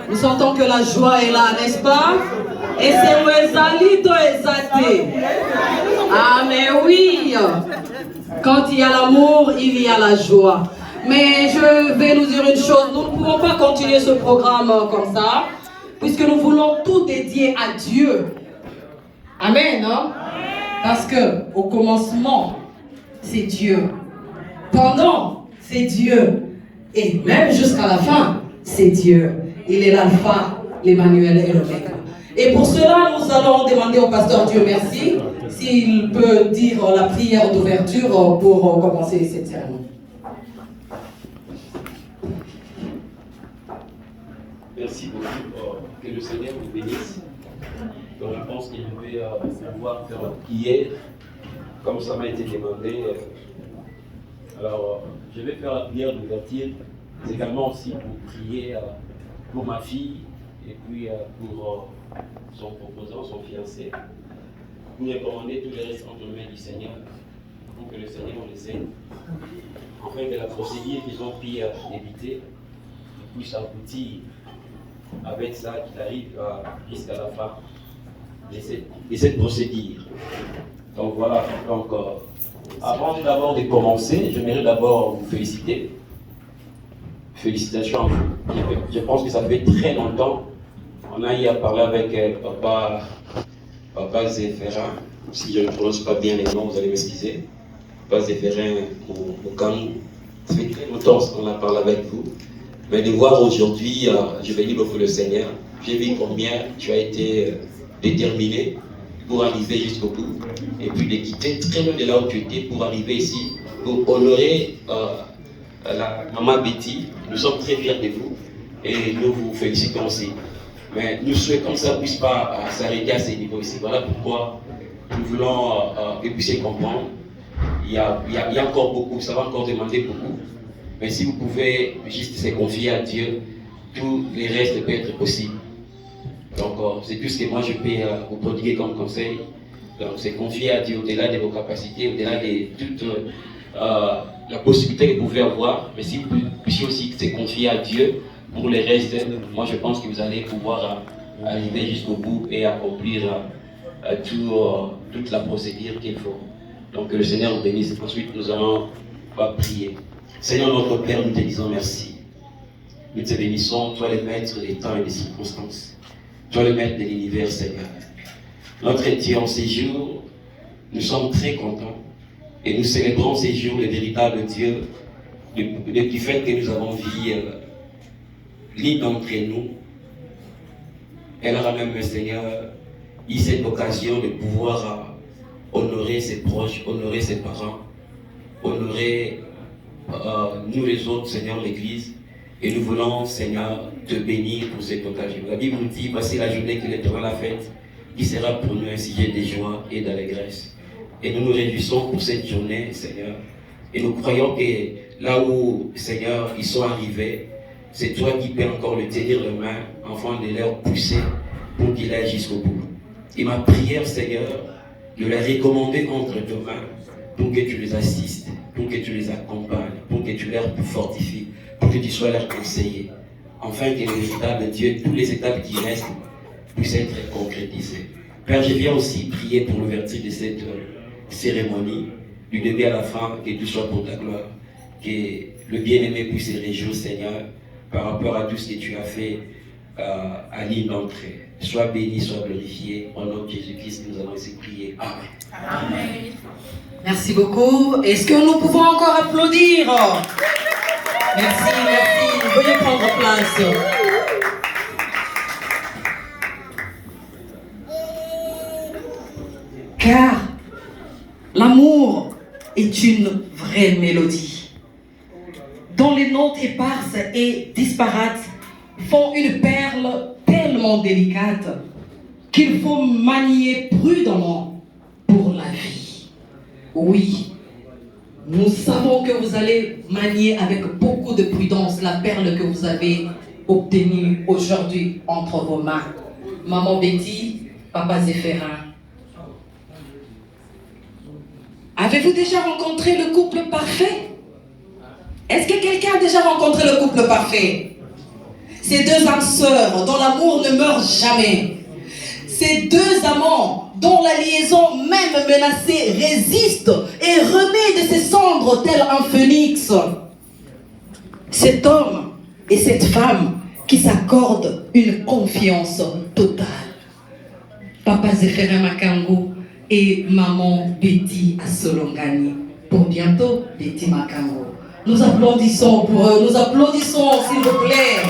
Nous sentons que la joie est là, n'est-ce pas? Et c'est Wezalito Ezate. Ah, mais oui! Quand il y a l'amour, il y a la joie. Mais je vais nous dire une chose, nous ne pouvons pas continuer ce programme comme ça, puisque nous voulons tout dédier à Dieu. Amen, hein? Parce que au commencement, c'est Dieu. Pendant, c'est Dieu. Et même jusqu'à la fin, c'est Dieu. Il est l'alpha, l'Emmanuel et l'Oméga. Et pour cela, nous allons demander au pasteur Dieu merci s'il peut dire la prière d'ouverture pour commencer cette cérémonie. Merci beaucoup. Que le Seigneur vous bénisse. Donc je pense qu'il devait pouvoir faire la prière, comme ça m'a été demandé. Alors, je vais faire la prière d'ouverture, mais également aussi pour prier pour ma fille et puis pour son proposant, son fiancé. Pour recommander tout le reste entre les mains du Seigneur, pour que le Seigneur les aide, afin que la procédure qu'ils ont pu éviter puisse aboutir avec ça qui arrive jusqu'à la fin de cette procédure. Donc voilà, avant d'abord de commencer, j'aimerais d'abord vous féliciter. Félicitations à vous. Je pense que ça fait très longtemps. On a eu à parler avec Papa Zéphérin. Si je ne prononce pas bien les noms, vous allez m'excuser. Papa Zéphérin au Cameroun. Ça fait très longtemps qu'on a parlé avec vous. Mais de voir aujourd'hui, je vais dire pour le Seigneur, j'ai vu combien tu as été déterminé pour arriver jusqu'au bout. Et puis de quitter très loin de là où tu étais pour arriver ici, pour honorer la maman Betty. Nous sommes très fiers de vous et nous vous félicitons aussi. Mais nous souhaitons que ça ne puisse pas s'arrêter à ce niveau ici. Voilà pourquoi nous voulons que vous puissiez comprendre. Il y a encore beaucoup, ça va encore demander beaucoup. Mais si vous pouvez juste se confier à Dieu, tout le reste peut être possible. Donc c'est tout ce que moi je peux vous prodiguer comme conseil. Donc c'est confier à Dieu au-delà de vos capacités, au-delà de toute la possibilité que vous pouvez avoir. Mais si vous puissiez aussi se confier à Dieu pour le reste, moi je pense que vous allez pouvoir arriver jusqu'au bout et accomplir toute la procédure qu'il faut. Donc que le Seigneur vous bénisse. Ensuite nous allons prier. Seigneur notre Père, nous te disons merci. Nous te bénissons, toi le maître des temps et des circonstances. Toi le maître de l'univers, Seigneur. Notre Dieu, en ces jours, nous sommes très contents et nous célébrons ces jours, le véritable Dieu, du fait que nous avons vu l'une d'entre nous. Elle aura même, Seigneur, eu cette occasion de pouvoir honorer ses proches, honorer ses parents, honorer nous les autres, Seigneur, l'Église. Et nous voulons, Seigneur, te bénir pour cette occasion. La Bible nous dit, voici la journée que l'Éternel a faite, qui sera pour nous un sujet de joie et d'allégresse. Et nous nous réjouissons pour cette journée, Seigneur. Et nous croyons que là où, Seigneur, ils sont arrivés, c'est toi qui peux encore le tenir de main, afin de leur pousser pour qu'il aille jusqu'au bout. Et ma prière, Seigneur, de les recommander entre tes mains pour que tu les assistes, pour que tu les accompagnes, pour que tu leur fortifies, pour que tu sois leur conseiller, afin que les étapes de Dieu, toutes les étapes qui restent, puissent être concrétisées. Père, je viens aussi prier pour l'ouverture de cette cérémonie, du début à la fin, que tout soit pour ta gloire, que le bien-aimé puisse se réjouir, Seigneur, par rapport à tout ce que tu as fait à l'île d'entrée. Sois béni, sois glorifié. Au nom de Jésus-Christ, nous allons ainsi prier. Amen. Amen. Merci beaucoup. Est-ce que nous pouvons encore applaudir? Merci, merci. Veuillez prendre place. Car l'amour est une vraie mélodie, dont les notes éparses et disparates font une perle tellement délicate qu'il faut manier prudemment pour la vie. Oui, nous savons que vous allez manier avec beaucoup de prudence la perle que vous avez obtenue aujourd'hui entre vos mains. Maman Betty, Papa Zéphérin. Avez-vous déjà rencontré le couple parfait? Est-ce que quelqu'un a déjà rencontré le couple parfait? Ces deux âmes sœurs dont l'amour ne meurt jamais. Ces deux amants dont la liaison même menacée résiste et renaît de ses cendres tel un phénix. Cet homme et cette femme qui s'accordent une confiance totale. Papa Zéphérin Makango et maman Betty Assolongani. Pour bientôt, Betty Makango. Nous applaudissons pour eux, nous applaudissons s'il vous plaît.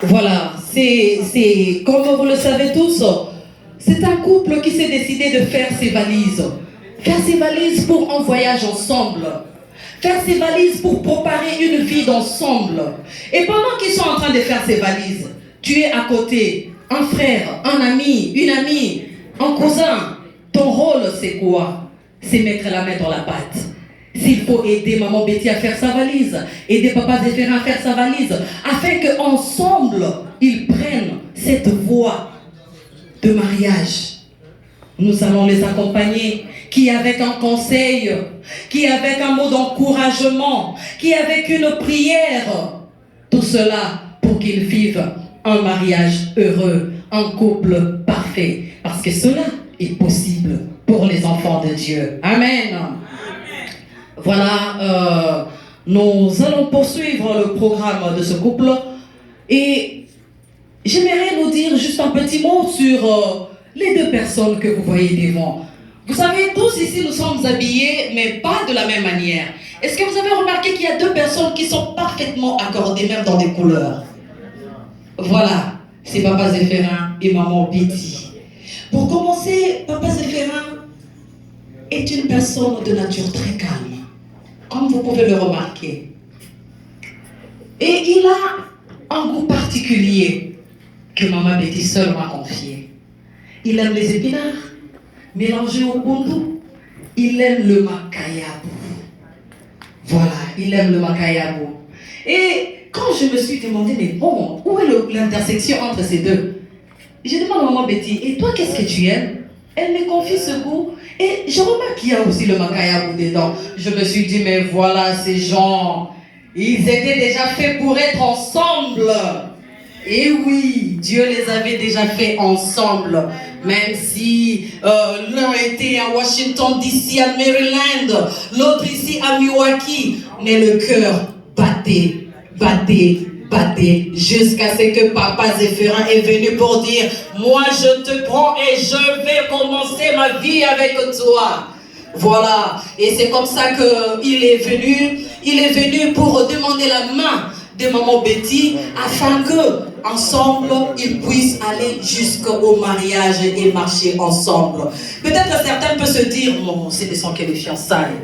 Voilà, c'est comme vous le savez tous, c'est un couple qui s'est décidé de faire ses valises. Faire ses valises pour un voyage ensemble. Faire ses valises pour préparer une vie d'ensemble. Et pendant qu'ils sont en train de faire ses valises, tu es à côté, un frère, un ami, une amie, un cousin. Ton rôle, c'est quoi? C'est mettre la main dans la pâte. S'il faut aider maman Betty à faire sa valise, aider papa Zéphérin à faire sa valise, afin qu'ensemble, ils prennent cette voie de mariage. Nous allons les accompagner, qui avec un conseil, qui avec un mot d'encouragement, qui avec une prière, tout cela pour qu'ils vivent un mariage heureux, un couple parfait, parce que cela est possible pour les enfants de Dieu. Amen. Voilà, nous allons poursuivre le programme de ce couple et j'aimerais nous dire juste un petit mot sur les deux personnes que vous voyez devant. Vous savez, tous ici nous sommes habillés, mais pas de la même manière. Est-ce que vous avez remarqué qu'il y a deux personnes qui sont parfaitement accordées, même dans des couleurs? Voilà, c'est Papa Zéphérin et Maman Betty. Pour commencer, Papa Zéphérin est une personne de nature très calme, comme vous pouvez le remarquer. Et il a un goût particulier que Maman Betty seule m'a confié. Il aime les épinards mélangés au bundu. Il aime le makayabou. Voilà, il aime le makayabou. Et quand je me suis demandé, mais bon, où est l'intersection entre ces deux? Je demande à Maman Betty, et toi, qu'est-ce que tu aimes? Elle me confie ce goût. Et je remarque qu'il y a aussi le makayabou dedans. Je me suis dit, mais voilà, ces gens, ils étaient déjà faits pour être ensemble. Et oui, Dieu les avait déjà fait ensemble. Même si l'un était à Washington DC, à Maryland, l'autre ici à Milwaukee. Mais le cœur battait, jusqu'à ce que Papa Zéphérin est venu pour dire, moi je te prends et je vais commencer ma vie avec toi. Voilà, et c'est comme ça qu'il est venu pour demander la main de Maman Betty afin que ensemble ils puissent aller jusqu'au mariage et marcher ensemble. Peut-être certains peuvent se dire, bon, ce ne sont que les fiançailles.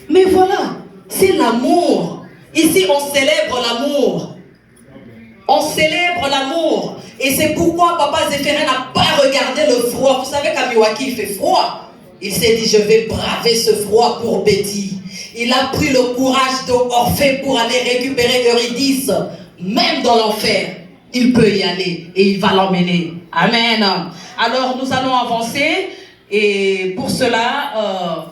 Mais voilà, c'est l'amour. Ici on célèbre l'amour. On célèbre l'amour. Et c'est pourquoi Papa Zéphérin n'a pas regardé le froid. Vous savez qu'à Milwaukee, il fait froid. Il s'est dit, je vais braver ce froid pour Betty. Il a pris le courage d'Orphée pour aller récupérer Eurydice. Même dans l'enfer, il peut y aller et il va l'emmener. Amen. Alors, nous allons avancer. Et pour cela...